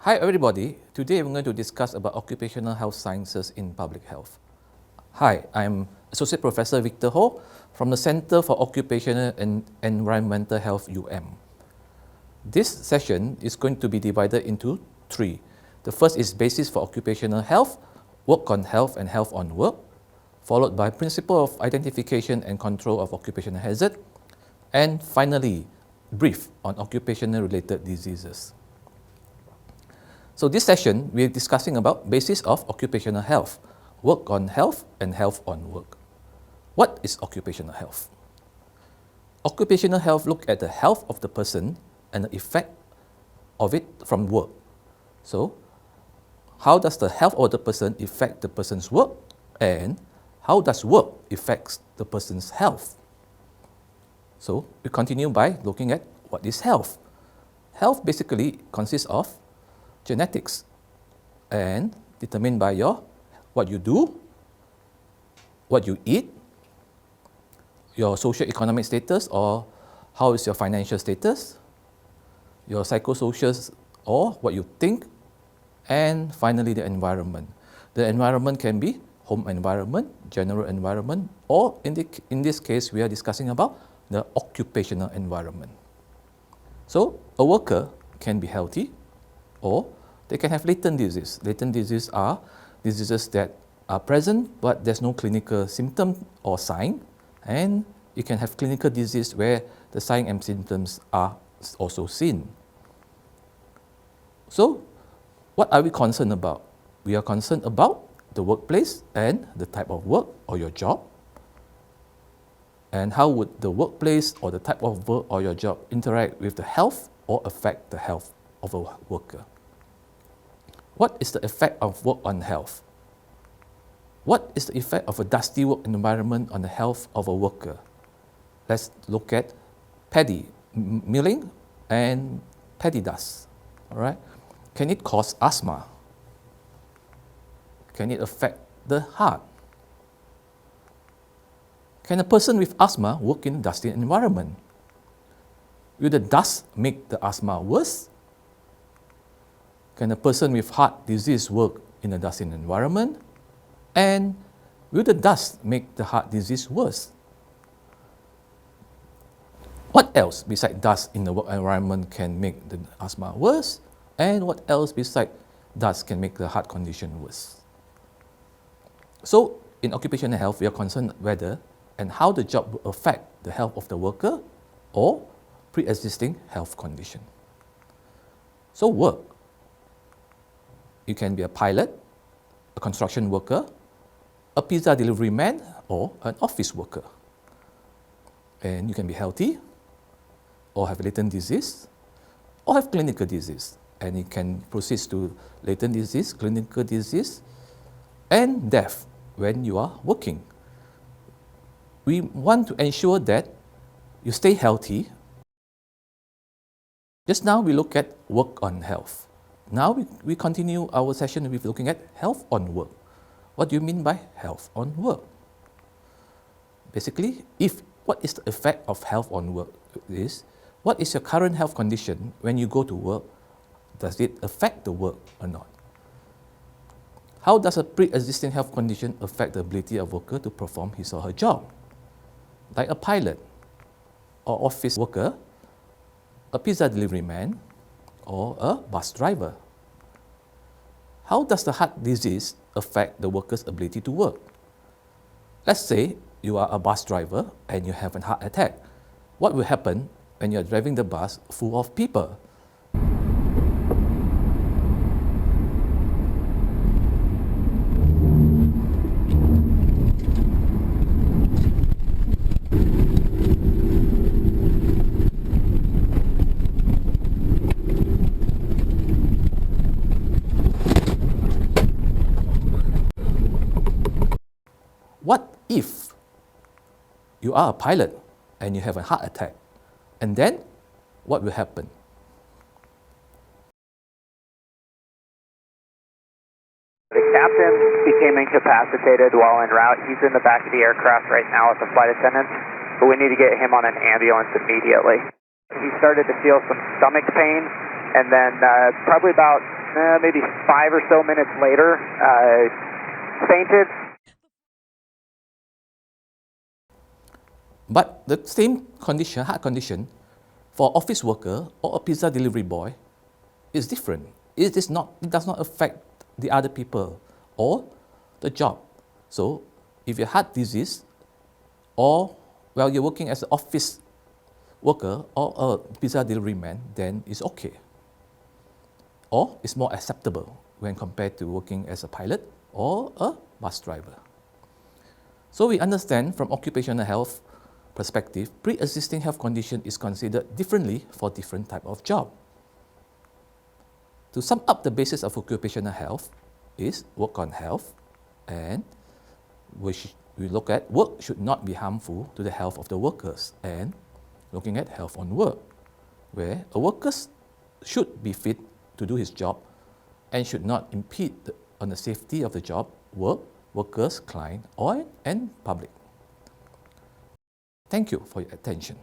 Hi everybody, today I'm going to discuss about occupational health sciences in public health. Hi, I'm Associate Professor Victor Ho from the Center for Occupational and Environmental Health UM. This session is going to be divided into three. The first is Basis for Occupational Health, Work on Health and Health on Work, followed by Principle of Identification and Control of Occupational Hazard, and finally, Brief on Occupational Related Diseases. So this session, we're discussing about Basis of Occupational Health, Work on Health and Health on Work. What is occupational health? Occupational health looks at the health of the person and the effect of it from work. So, how does the health of the person affect the person's work, and how does work affect the person's health? So, we continue by looking at what is health. Health basically consists of genetics and determined by what you do, what you eat, your socio-economic status, or how is your financial status, your psychosocial, or what you think, and finally the environment. The environment can be home environment, general environment, or in this case we are discussing about the occupational environment. So a worker can be healthy, or they can have latent disease. Latent diseases are diseases that are present but there's no clinical symptom or sign, and you can have clinical disease where the sign and symptoms are also seen. So what are we concerned about? We are concerned about the workplace and the type of work or your job, and how would the workplace or the type of work or your job interact with the health or affect the health of a worker. What is the effect of work on health? What is the effect of a dusty work environment on the health of a worker? Let's look at paddy milling and paddy dust. All right? Can it cause asthma? Can it affect the heart? Can a person with asthma work in a dusty environment? Will the dust make the asthma worse? Can a person with heart disease work in a dusty environment? And will the dust make the heart disease worse? What else besides dust in the work environment can make the asthma worse? And what else besides dust can make the heart condition worse? So in occupational health, we are concerned whether and how the job will affect the health of the worker or pre-existing health condition. So work. You can be a pilot, a construction worker, a pizza delivery man, or an office worker. And you can be healthy, or have latent disease, or have clinical disease. And it can proceed to latent disease, clinical disease, and death when you are working. We want to ensure that you stay healthy. Just now we look at work on health. Now we continue our session with looking at health on work. What do you mean by health on work? Basically, what is the effect of health on work is, what is your current health condition when you go to work? Does it affect the work or not? How does a pre-existing health condition affect the ability of a worker to perform his or her job? Like a pilot, or office worker, a pizza delivery man, or a bus driver. How does the heart disease affect the worker's ability to work? Let's say you are a bus driver and you have a heart attack. What will happen when you are driving the bus full of people? What if you are a pilot and you have a heart attack? And then what will happen? The captain became incapacitated while en route. He's in the back of the aircraft right now with the flight attendants, but we need to get him on an ambulance immediately. He started to feel some stomach pain, and then probably about maybe 5 or so minutes later, fainted. But the same condition, heart condition, for office worker or a pizza delivery boy is different. It does not affect the other people or the job. So if you heart disease or while you're working as an office worker or a pizza delivery man, then it's okay. Or it's more acceptable when compared to working as a pilot or a bus driver. So we understand from occupational health perspective, pre-existing health condition is considered differently for different type of job. To sum up, the basis of occupational health is work on health, and we look at work should not be harmful to the health of the workers, and looking at health on work, where a worker should be fit to do his job and should not impede on the safety of the job, workers, client, and public. Thank you for your attention.